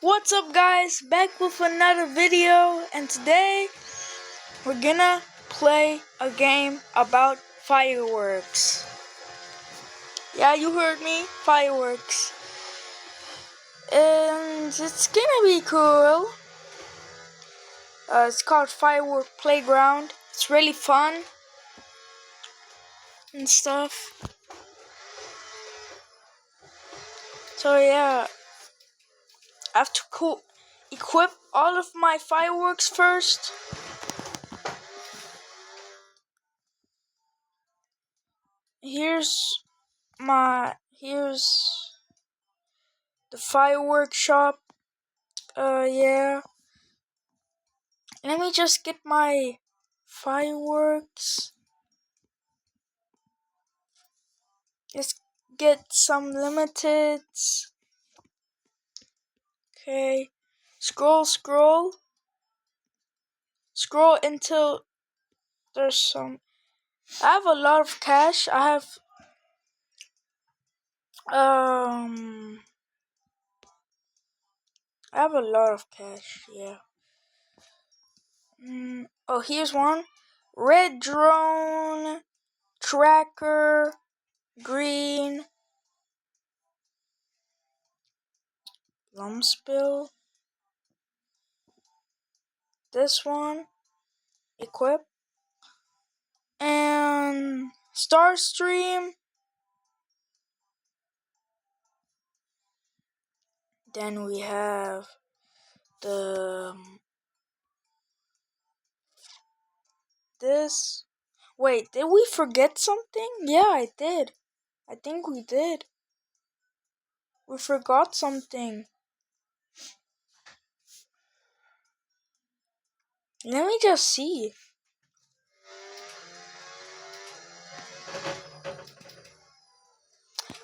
What's up, guys? Back with another video, and today we're gonna play a game about fireworks. Yeah, you heard me, fireworks. And it's gonna be cool. It's called Firework Playground. It's really fun and stuff. So yeah, I have to equip all of my fireworks first. Here's the firework shop. Yeah. Let me just get my fireworks. Let's get some limiteds. Okay. Scroll until there's some. I have a lot of cash. I have a lot of cash, yeah. Oh, here's one. Red drone, tracker, green, lumspill. This one, equip. And Starstream. Then we have this. Wait, did we forget something? Yeah, I did. I think we did. We forgot something. Let me just see.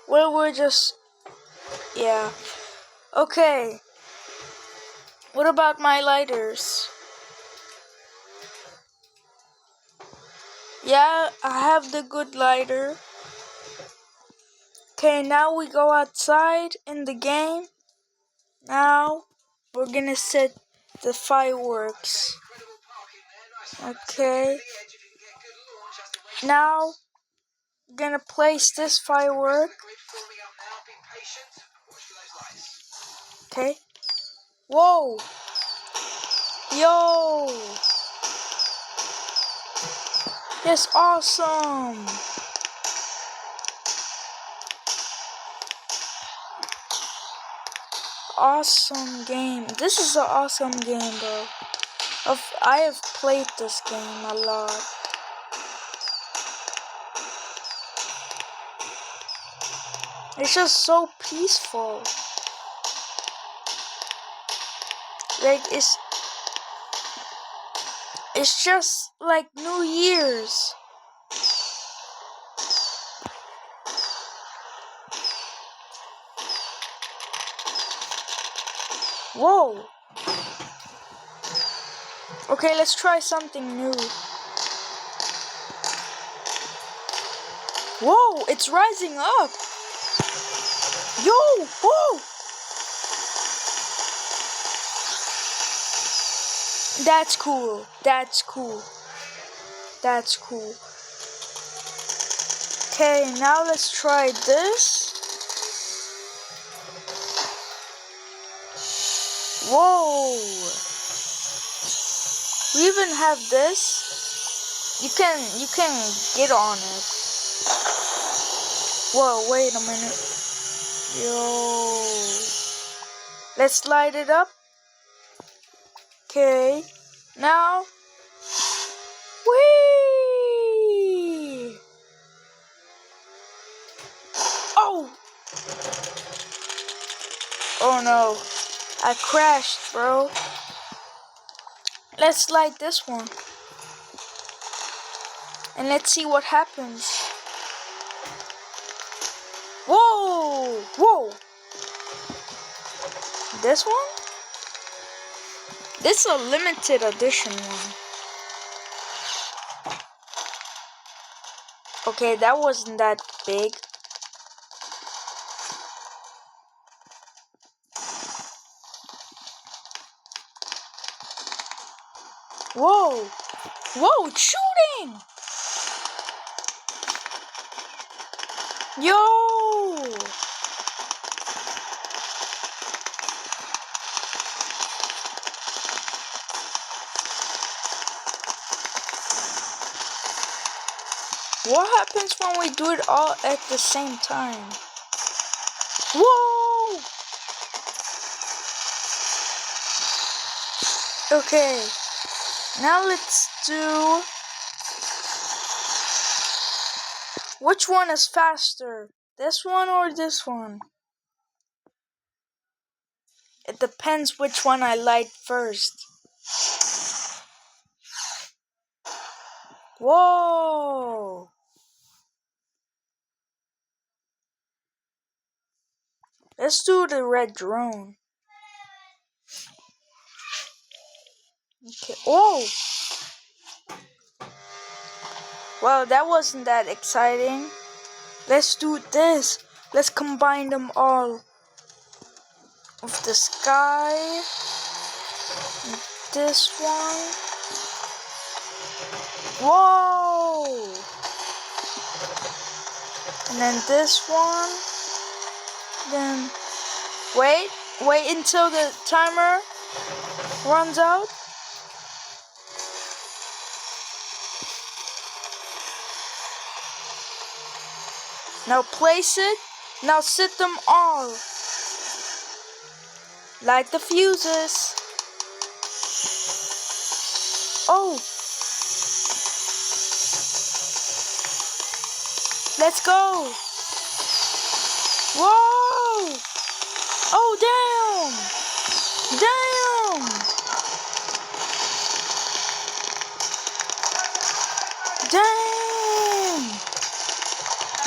Well, we're just... Yeah. Okay. What about my lighters? Yeah, I have the good lighter. Okay, now we go outside in the game. Now we're gonna set the fireworks. Okay. Now I'm gonna place this firework. Okay. Whoa. Yo. That's awesome. Awesome game. This is an awesome game, bro. I have played this game a lot. It's just so peaceful. Like it's just like New Year's. Whoa. Okay, let's try something new. Whoa, it's rising up. Yo, whoa. That's cool. That's cool. That's cool. Okay, now let's try this. Whoa. We even have this. You can get on it. Whoa, wait a minute. Yo. Let's light it up. Okay. Now. Whee! Oh! Oh no. I crashed, bro. Let's light this one. And let's see what happens. Whoa! Whoa! This one? This is a limited edition one. Okay, that wasn't that big. Whoa! Whoa, it's shooting! Yo! What happens when we do it all at the same time? Whoa! Okay, now let's do... Which one is faster? This one or this one? It depends which one I light first. Whoa! Let's do the red drone. Okay. Oh! Well, that wasn't that exciting. Let's do this. Let's combine them all. With the sky. And this one. Whoa! And then this one. Then wait until the timer runs out. Now place it. Now set them all. Light the fuses. Oh! Let's go! Whoa! Oh, damn! Damn! Damn!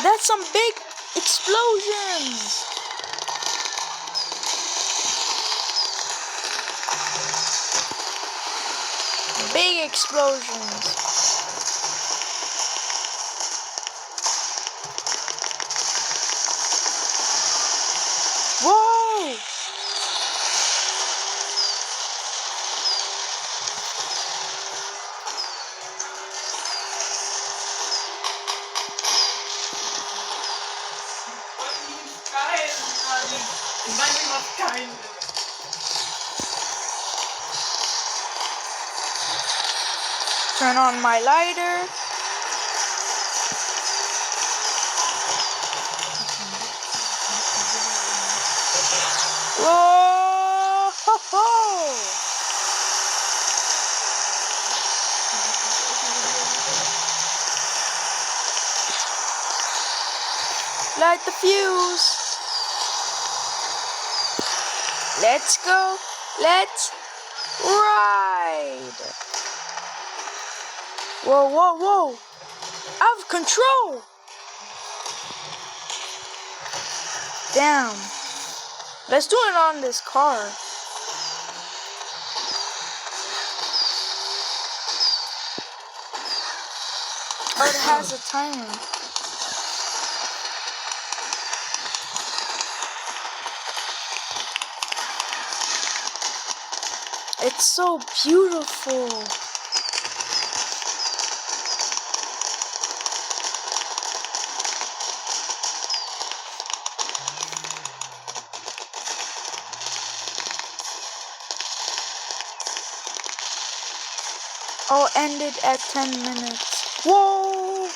That's some big explosions! Big explosions! Whoa! Turn on my lighter. Whoa! Ho, ho. Light the fuse. Let's go. Let's ride. Whoa, whoa, whoa. Out of control. Damn. Let's do it on this car. Oh, it has a timer. It's so beautiful. I'll end it at 10 minutes. Whoa!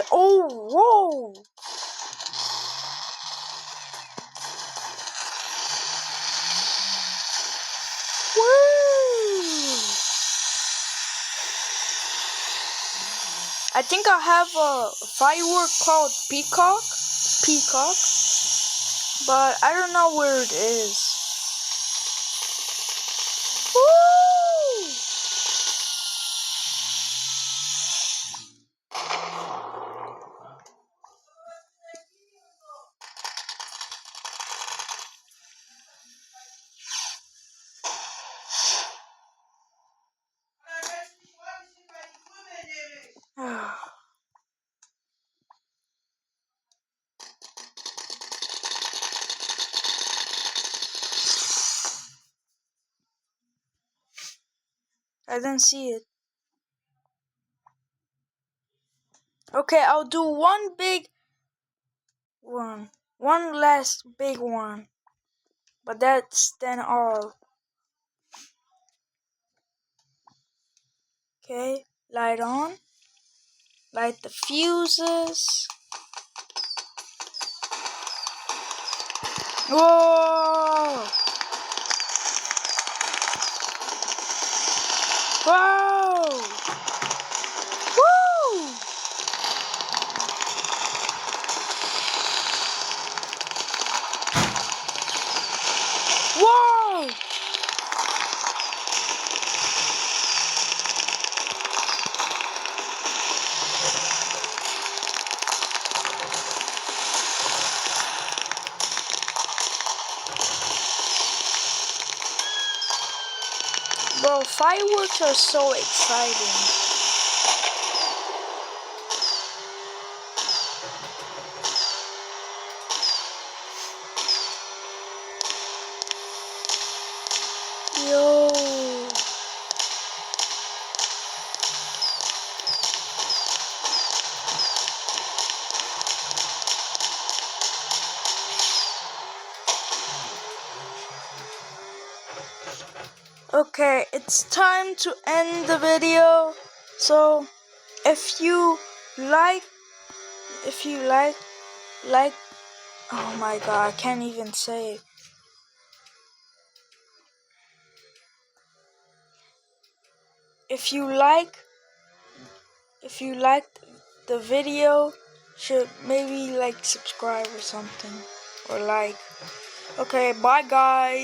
Oh, whoa! Woo! I think I have a firework called Peacock, but I don't know where it is. Woo! I didn't see it. Okay, I'll do one big one. One last big one. But that's then all. Okay, light on. Light the fuses. Whoa! Whoa! Woo! Whoa! Bro, fireworks are so exciting. Yo. Okay, it's time to end the video. So, if you like, oh my god, I can't even say it. If you liked the video, should maybe like subscribe or something, or like. Okay, bye guys.